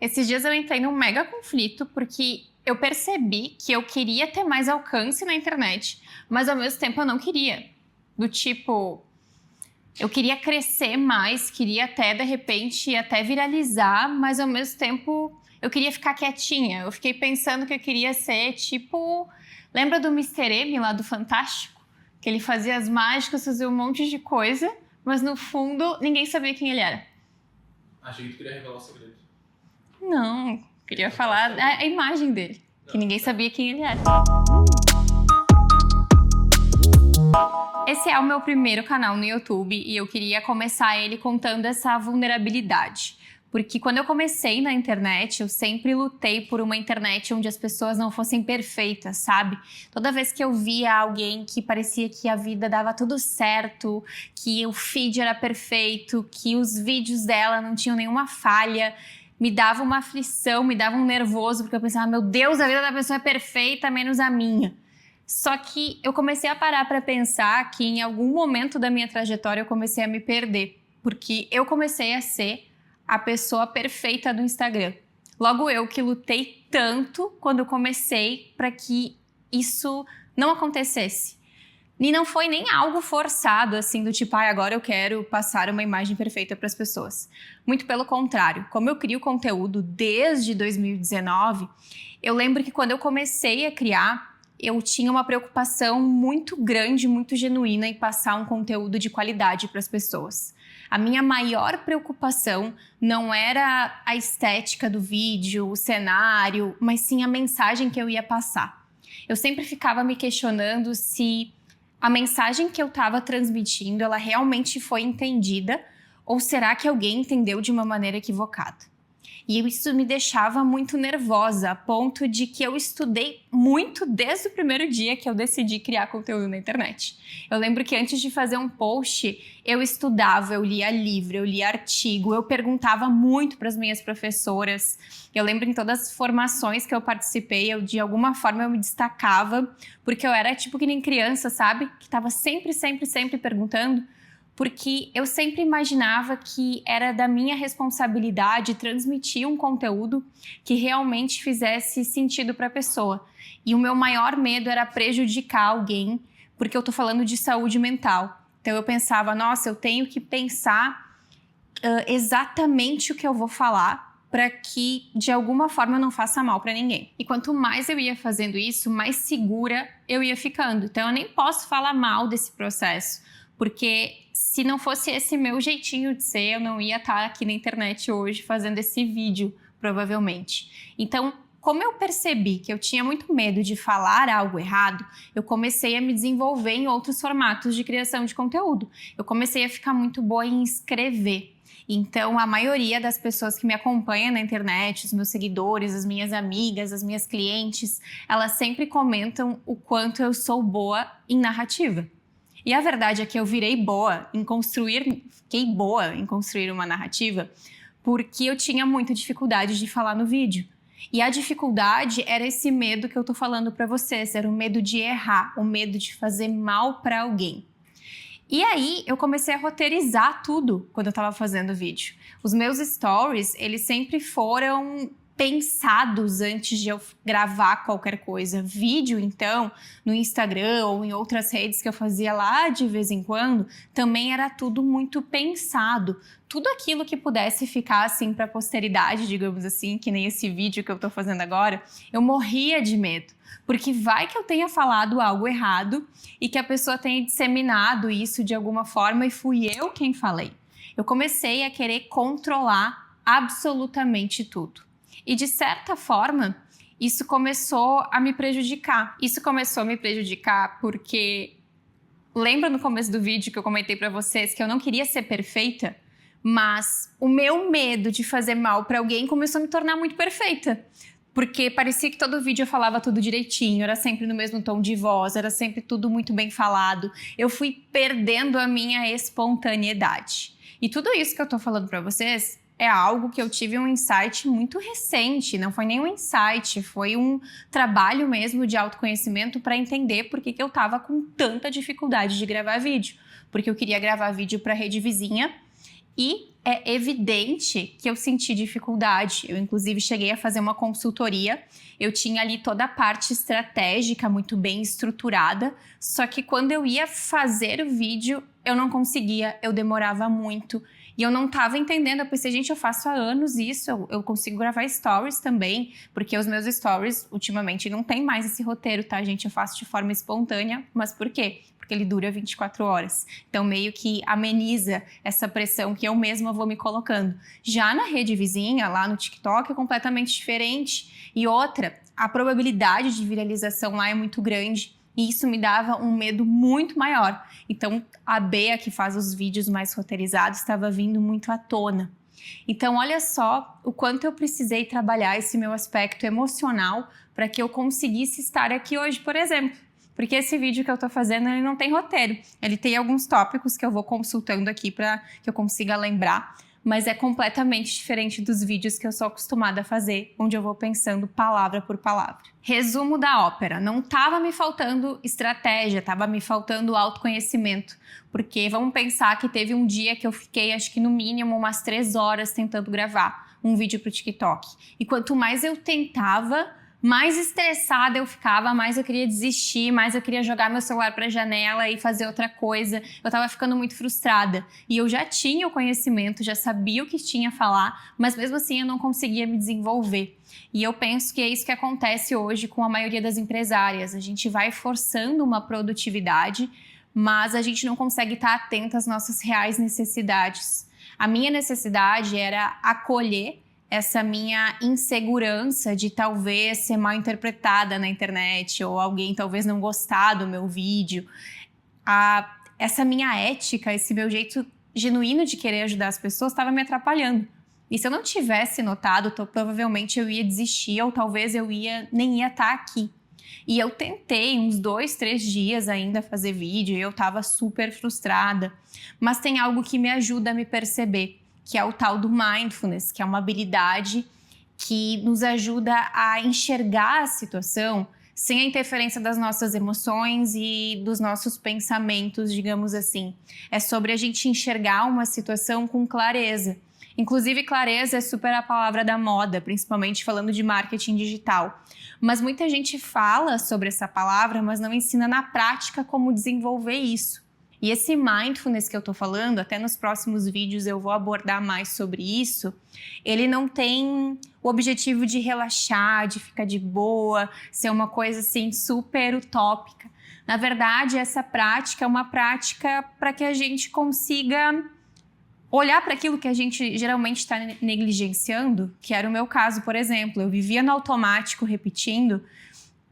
Esses dias eu entrei num mega conflito porque eu percebi que eu queria ter mais alcance na internet, mas ao mesmo tempo eu não queria. Do tipo, eu queria crescer mais, queria até de repente até viralizar, mas ao mesmo tempo eu queria ficar quietinha. Eu fiquei pensando que eu queria ser tipo... Lembra do Mr. M lá do Fantástico? Que ele fazia as mágicas, fazia um monte de coisa, mas no fundo ninguém sabia quem ele era. Achei que tu queria revelar o segredo. Não, queria falar a imagem dele, que ninguém sabia quem ele era. Esse é o meu primeiro canal no YouTube e eu queria começar ele contando essa vulnerabilidade. Porque quando eu comecei na internet, eu sempre lutei por uma internet onde as pessoas não fossem perfeitas, sabe? Toda vez que eu via alguém que parecia que a vida dava tudo certo, que o feed era perfeito, que os vídeos dela não tinham nenhuma falha, me dava uma aflição, me dava um nervoso, porque eu pensava, meu Deus, a vida da pessoa é perfeita, menos a minha. Só que eu comecei a parar para pensar que em algum momento da minha trajetória eu comecei a me perder, porque eu comecei a ser a pessoa perfeita do Instagram. Logo eu que lutei tanto quando eu comecei para que isso não acontecesse. E não foi nem algo forçado, assim, do tipo, agora eu quero passar uma imagem perfeita para as pessoas. Muito pelo contrário, como eu crio conteúdo desde 2019, eu lembro que quando eu comecei a criar, eu tinha uma preocupação muito grande, muito genuína em passar um conteúdo de qualidade para as pessoas. A minha maior preocupação não era a estética do vídeo, o cenário, mas sim a mensagem que eu ia passar. Eu sempre ficava me questionando se a mensagem que eu estava transmitindo, ela realmente foi entendida ou será que alguém entendeu de uma maneira equivocada? E isso me deixava muito nervosa, a ponto de que eu estudei muito desde o primeiro dia que eu decidi criar conteúdo na internet. Eu lembro que antes de fazer um post, eu estudava, eu lia livro, eu lia artigo, eu perguntava muito para as minhas professoras. Eu lembro em todas as formações que eu participei, de alguma forma eu me destacava, porque eu era tipo que nem criança, sabe? Que estava sempre perguntando. Porque eu sempre imaginava que era da minha responsabilidade transmitir um conteúdo que realmente fizesse sentido para a pessoa. E o meu maior medo era prejudicar alguém, porque eu tô falando de saúde mental. Então eu pensava, nossa, eu tenho que pensar exatamente o que eu vou falar para que de alguma forma eu não faça mal para ninguém. E quanto mais eu ia fazendo isso, mais segura eu ia ficando. Então eu nem posso falar mal desse processo, porque se não fosse esse meu jeitinho de ser, eu não ia estar aqui na internet hoje fazendo esse vídeo, provavelmente. Então, como eu percebi que eu tinha muito medo de falar algo errado, eu comecei a me desenvolver em outros formatos de criação de conteúdo. Eu comecei a ficar muito boa em escrever. Então, a maioria das pessoas que me acompanham na internet, os meus seguidores, as minhas amigas, as minhas clientes, elas sempre comentam o quanto eu sou boa em narrativa. E a verdade é que eu fiquei boa em construir uma narrativa porque eu tinha muita dificuldade de falar no vídeo. E a dificuldade era esse medo que eu tô falando pra vocês, era o medo de errar, o medo de fazer mal pra alguém. E aí eu comecei a roteirizar tudo quando eu tava fazendo o vídeo. Os meus stories, eles sempre foram pensados antes de eu gravar qualquer coisa. Vídeo, então, no Instagram ou em outras redes que eu fazia lá de vez em quando, também era tudo muito pensado. Tudo aquilo que pudesse ficar assim para a posteridade, digamos assim, que nem esse vídeo que eu tô fazendo agora, eu morria de medo. Porque vai que eu tenha falado algo errado e que a pessoa tenha disseminado isso de alguma forma e fui eu quem falei. Eu comecei a querer controlar absolutamente tudo. E de certa forma, isso começou a me prejudicar. Isso começou a me prejudicar porque... Lembra no começo do vídeo que eu comentei pra vocês que eu não queria ser perfeita? Mas o meu medo de fazer mal pra alguém começou a me tornar muito perfeita. Porque parecia que todo vídeo eu falava tudo direitinho, era sempre no mesmo tom de voz, era sempre tudo muito bem falado. Eu fui perdendo a minha espontaneidade. E tudo isso que eu tô falando pra vocês é algo que eu tive um insight muito recente, não foi nem um insight, foi um trabalho mesmo de autoconhecimento para entender por que eu estava com tanta dificuldade de gravar vídeo. Porque eu queria gravar vídeo para a rede vizinha e é evidente que eu senti dificuldade. Eu, inclusive, cheguei a fazer uma consultoria. Eu tinha ali toda a parte estratégica muito bem estruturada, só que quando eu ia fazer o vídeo, eu não conseguia, eu demorava muito. E eu não estava entendendo, eu pensei, gente, eu faço há anos isso, eu consigo gravar stories também, porque os meus stories, ultimamente, não tem mais esse roteiro, tá, gente? Eu faço de forma espontânea, mas por quê? Porque ele dura 24 horas. Então, meio que ameniza essa pressão que eu mesma vou me colocando. Já na rede vizinha, lá no TikTok, é completamente diferente. E outra, a probabilidade de viralização lá é muito grande. E isso me dava um medo muito maior. Então, a Bea, que faz os vídeos mais roteirizados, estava vindo muito à tona. Então, olha só o quanto eu precisei trabalhar esse meu aspecto emocional para que eu conseguisse estar aqui hoje, por exemplo. Porque esse vídeo que eu tô fazendo, ele não tem roteiro. Ele tem alguns tópicos que eu vou consultando aqui para que eu consiga lembrar, mas é completamente diferente dos vídeos que eu sou acostumada a fazer, onde eu vou pensando palavra por palavra. Resumo da ópera. Não estava me faltando estratégia, estava me faltando autoconhecimento. Porque vamos pensar que teve um dia que eu fiquei, acho que no mínimo, umas 3 horas tentando gravar um vídeo pro TikTok. E quanto mais eu tentava, mais estressada eu ficava, mais eu queria desistir, mais eu queria jogar meu celular para a janela e fazer outra coisa. Eu tava ficando muito frustrada. E eu já tinha o conhecimento, já sabia o que tinha a falar, mas mesmo assim eu não conseguia me desenvolver. E eu penso que é isso que acontece hoje com a maioria das empresárias. A gente vai forçando uma produtividade, mas a gente não consegue estar atenta às nossas reais necessidades. A minha necessidade era acolher essa minha insegurança de talvez ser mal interpretada na internet ou alguém talvez não gostar do meu vídeo. Essa minha ética, esse meu jeito genuíno de querer ajudar as pessoas estava me atrapalhando. E se eu não tivesse notado, provavelmente eu ia desistir ou talvez eu nem ia estar aqui. E eu tentei uns 2, 3 dias ainda fazer vídeo e eu estava super frustrada. Mas tem algo que me ajuda a me perceber, que é o tal do mindfulness, que é uma habilidade que nos ajuda a enxergar a situação sem a interferência das nossas emoções e dos nossos pensamentos, digamos assim. É sobre a gente enxergar uma situação com clareza. Inclusive, clareza é super a palavra da moda, principalmente falando de marketing digital. Mas muita gente fala sobre essa palavra, mas não ensina na prática como desenvolver isso. E esse mindfulness que eu tô falando, até nos próximos vídeos eu vou abordar mais sobre isso, ele não tem o objetivo de relaxar, de ficar de boa, ser uma coisa assim super utópica. Na verdade, essa prática é uma prática para que a gente consiga olhar para aquilo que a gente geralmente está negligenciando, que era o meu caso, por exemplo. Eu vivia no automático repetindo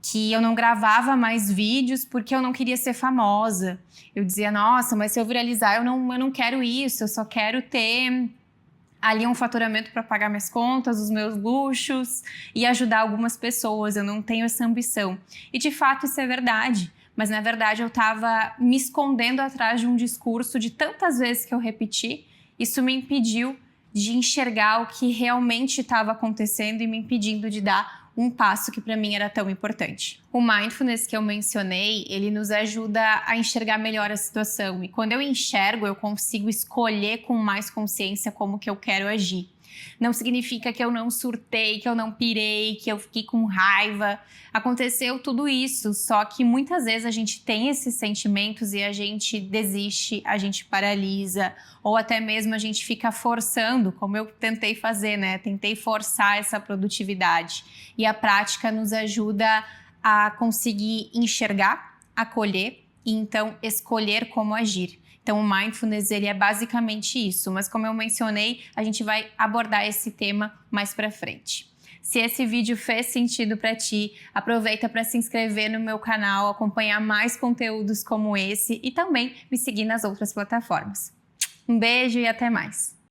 que eu não gravava mais vídeos porque eu não queria ser famosa. Eu dizia, nossa, mas se eu viralizar, eu não quero isso, eu só quero ter ali um faturamento para pagar minhas contas, os meus luxos e ajudar algumas pessoas, eu não tenho essa ambição. E de fato isso é verdade, mas na verdade eu estava me escondendo atrás de um discurso de tantas vezes que eu repeti, isso me impediu de enxergar o que realmente estava acontecendo e me impedindo de dar um passo que para mim era tão importante. O mindfulness que eu mencionei, ele nos ajuda a enxergar melhor a situação. E quando eu enxergo, eu consigo escolher com mais consciência como que eu quero agir. Não significa que eu não surtei, que eu não pirei, que eu fiquei com raiva. Aconteceu tudo isso, só que muitas vezes a gente tem esses sentimentos e a gente desiste, a gente paralisa, ou até mesmo a gente fica forçando, como eu tentei fazer, né? Tentei forçar essa produtividade. E a prática nos ajuda a conseguir enxergar, acolher e então escolher como agir. Então, o mindfulness, ele é basicamente isso, mas como eu mencionei, a gente vai abordar esse tema mais pra frente. Se esse vídeo fez sentido para ti, aproveita para se inscrever no meu canal, acompanhar mais conteúdos como esse e também me seguir nas outras plataformas. Um beijo e até mais!